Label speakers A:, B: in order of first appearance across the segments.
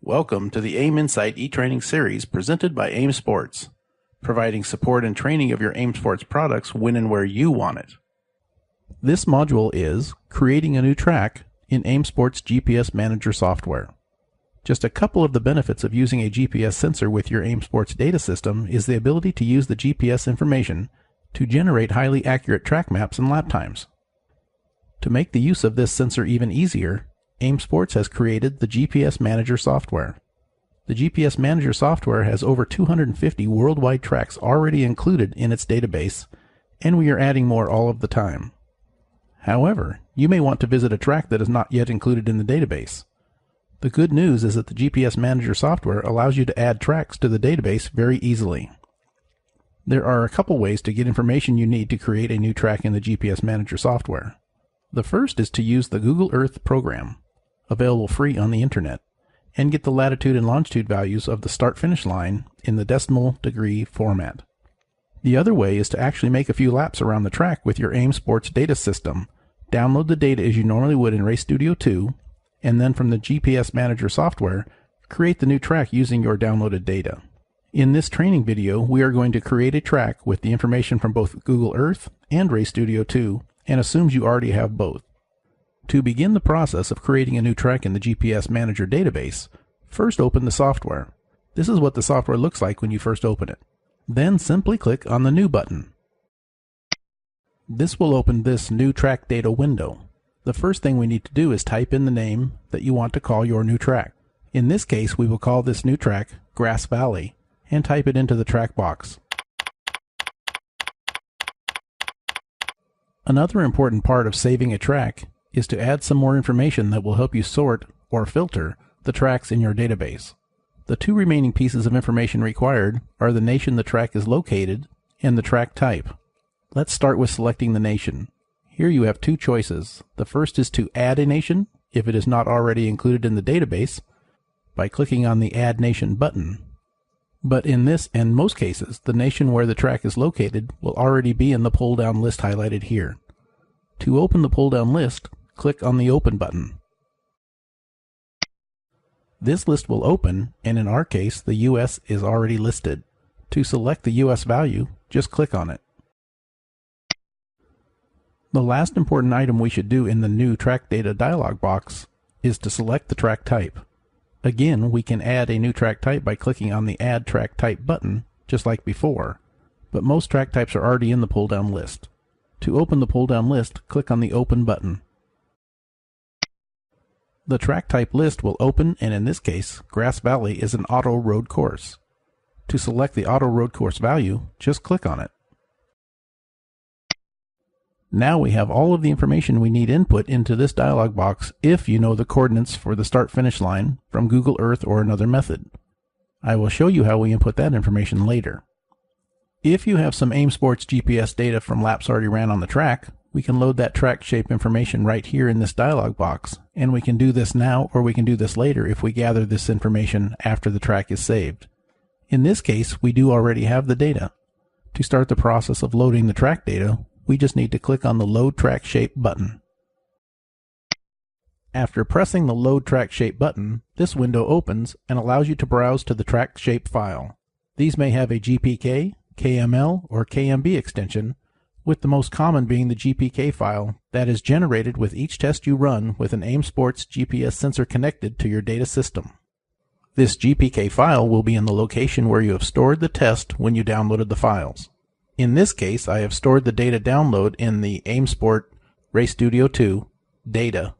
A: Welcome to the AIM Insight e-training series presented by AIM Sports, providing support and training of your AIM Sports products when and where you want it. This module is creating a new track in AIM Sports GPS Manager software. Just a couple of the benefits of using a GPS sensor with your AIM Sports data system is the ability to use the GPS information to generate highly accurate track maps and lap times. To make the use of this sensor even easier, AIM Sports has created the GPS Manager software. The GPS Manager software has over 250 worldwide tracks already included in its database, and we are adding more all of the time. However, you may want to visit a track that is not yet included in the database. The good news is that the GPS Manager software allows you to add tracks to the database very easily. There are a couple ways to get information you need to create a new track in the GPS Manager software. The first is to use the Google Earth program, available free on the internet, and get the latitude and longitude values of the start-finish line in the decimal degree format. The other way is to actually make a few laps around the track with your AIM Sports data system, download the data as you normally would in Race Studio 2, and then from the GPS Manager software, create the new track using your downloaded data. In this training video, we are going to create a track with the information from both Google Earth and Race Studio 2, and assumes you already have both. To begin the process of creating a new track in the GPS Manager database, first open the software. This is what the software looks like when you first open it. Then simply click on the New button. This will open this New Track Data window. The first thing we need to do is type in the name that you want to call your new track. In this case, we will call this new track Grass Valley, and type it into the track box. Another important part of saving a track is to add some more information that will help you sort or filter the tracks in your database. The two remaining pieces of information required are the nation the track is located and the track type. Let's start with selecting the nation. Here you have two choices. The first is to add a nation if it is not already included in the database by clicking on the Add Nation button. But in this and most cases, the nation where the track is located will already be in the pull-down list highlighted here. To open the pull-down list, click on the Open button. This list will open, and in our case, the US is already listed. To select the US value, just click on it. The last important item we should do in the New Track Data dialog box is to select the track type. Again, we can add a new track type by clicking on the Add Track Type button, just like before, but most track types are already in the pull-down list. To open the pull-down list, click on the Open button. The track type list will open, and in this case, Grass Valley is an auto road course. To select the auto road course value, just click on it. Now we have all of the information we need input into this dialog box if you know the coordinates for the start-finish line from Google Earth or another method. I will show you how we input that information later. If you have some AIM Sports GPS data from laps already ran on the track, we can load that track shape information right here in this dialog box, and we can do this now or we can do this later if we gather this information after the track is saved. In this case, we do already have the data. To start the process of loading the track data, we just need to click on the Load Track Shape button. After pressing the Load Track Shape button, this window opens and allows you to browse to the track shape file. These may have a GPK, KML, or KMB extension, with the most common being the GPK file that is generated with each test you run with an AIM Sports GPS sensor connected to your data system. This GPK file will be in the location where you have stored the test when you downloaded the files. In this case, I have stored the data download in the AIM Sport Race Studio 2 Data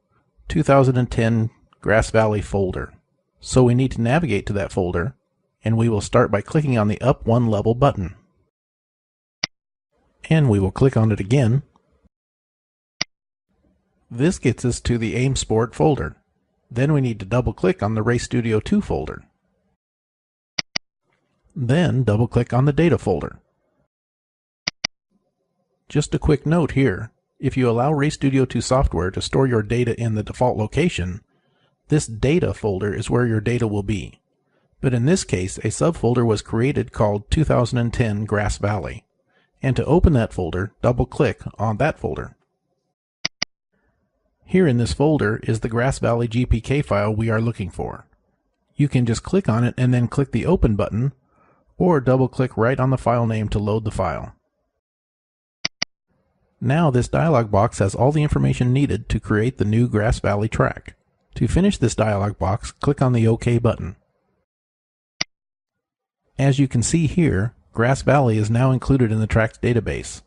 A: 2010 Grass Valley folder. So we need to navigate to that folder, and we will start by clicking on the Up One Level button. And we will click on it again. This gets us to the AIM Sport folder. Then we need to double-click on the Race Studio 2 folder. Then double-click on the Data folder. Just a quick note here, if you allow Race Studio 2 software to store your data in the default location, this Data folder is where your data will be. But in this case, a subfolder was created called 2010 Grass Valley. And to open that folder, double-click on that folder. Here in this folder is the Grass Valley GPK file we are looking for. You can just click on it and then click the Open button, or double-click right on the file name to load the file. Now this dialog box has all the information needed to create the new Grass Valley track. To finish this dialog box, click on the OK button. As you can see here, Grass Valley is now included in the track's database,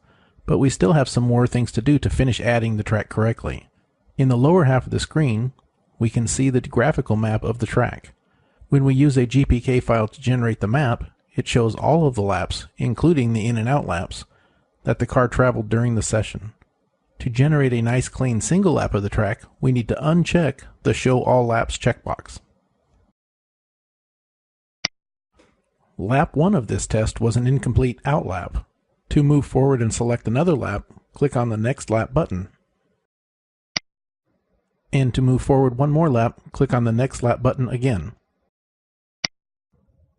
A: but we still have some more things to do to finish adding the track correctly. In the lower half of the screen, we can see the graphical map of the track. When we use a GPK file to generate the map, it shows all of the laps, including the in and out laps, that the car traveled during the session. To generate a nice clean single lap of the track, we need to uncheck the Show All Laps checkbox. Lap 1 of this test was an incomplete out lap. To move forward and select another lap, click on the Next Lap button. And to move forward one more lap, click on the Next Lap button again.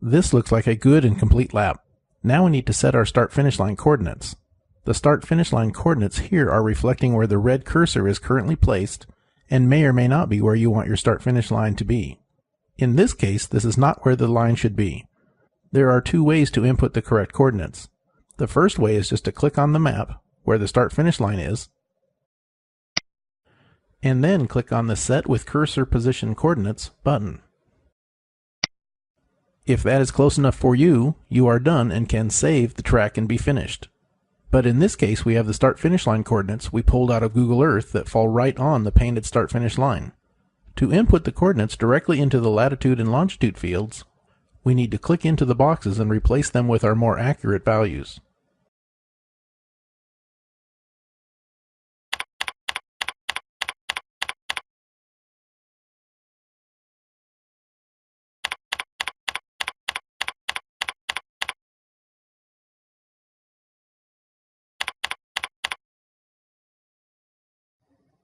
A: This looks like a good and complete lap. Now we need to set our start-finish line coordinates. The start-finish line coordinates here are reflecting where the red cursor is currently placed and may or may not be where you want your start-finish line to be. In this case, this is not where the line should be. There are two ways to input the correct coordinates. The first way is just to click on the map where the start-finish line is, and then click on the Set with Cursor Position Coordinates button. If that is close enough for you, you are done and can save the track and be finished. But in this case, we have the start-finish line coordinates we pulled out of Google Earth that fall right on the painted start-finish line. To input the coordinates directly into the latitude and longitude fields, we need to click into the boxes and replace them with our more accurate values.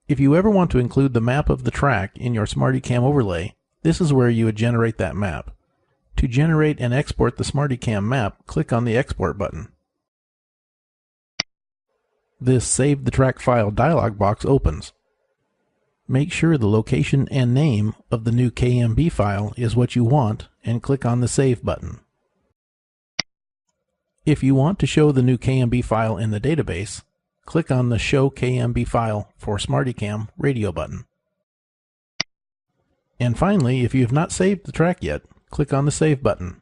A: If you ever want to include the map of the track in your SmartyCam overlay, this is where you would generate that map. To generate and export the SmartyCam map, click on the Export button. This Save the Track File dialog box opens. Make sure the location and name of the new KMB file is what you want and click on the Save button. If you want to show the new KMB file in the database, click on the Show KMB File for SmartyCam radio button. And finally, if you have not saved the track yet, click on the Save button.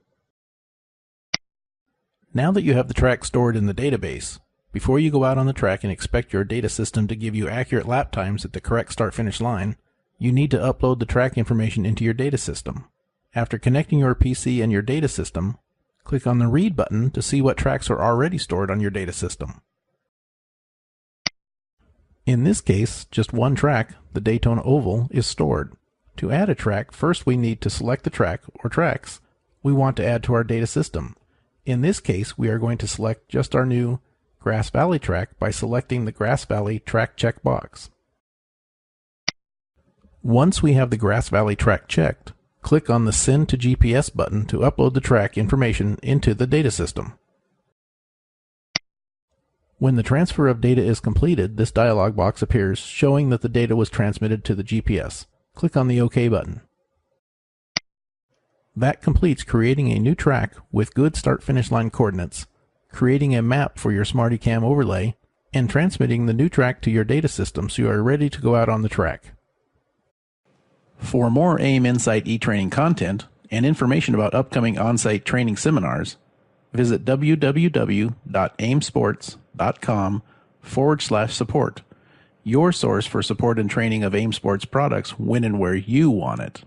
A: Now that you have the track stored in the database, before you go out on the track and expect your data system to give you accurate lap times at the correct start-finish line, you need to upload the track information into your data system. After connecting your PC and your data system, click on the Read button to see what tracks are already stored on your data system. In this case, just one track, the Daytona Oval, is stored. To add a track, first we need to select the track or tracks we want to add to our data system. In this case, we are going to select just our new Grass Valley track by selecting the Grass Valley track checkbox. Once we have the Grass Valley track checked, click on the Send to GPS button to upload the track information into the data system. When the transfer of data is completed, this dialog box appears showing that the data was transmitted to the GPS. Click on the OK button. That completes creating a new track with good start-finish line coordinates, creating a map for your SmartyCam overlay, and transmitting the new track to your data system so you are ready to go out on the track. For more AIM Insight eTraining content and information about upcoming on-site training seminars, visit www.aimsports.com/support, your source for support and training of AIM Sports products when and where you want it.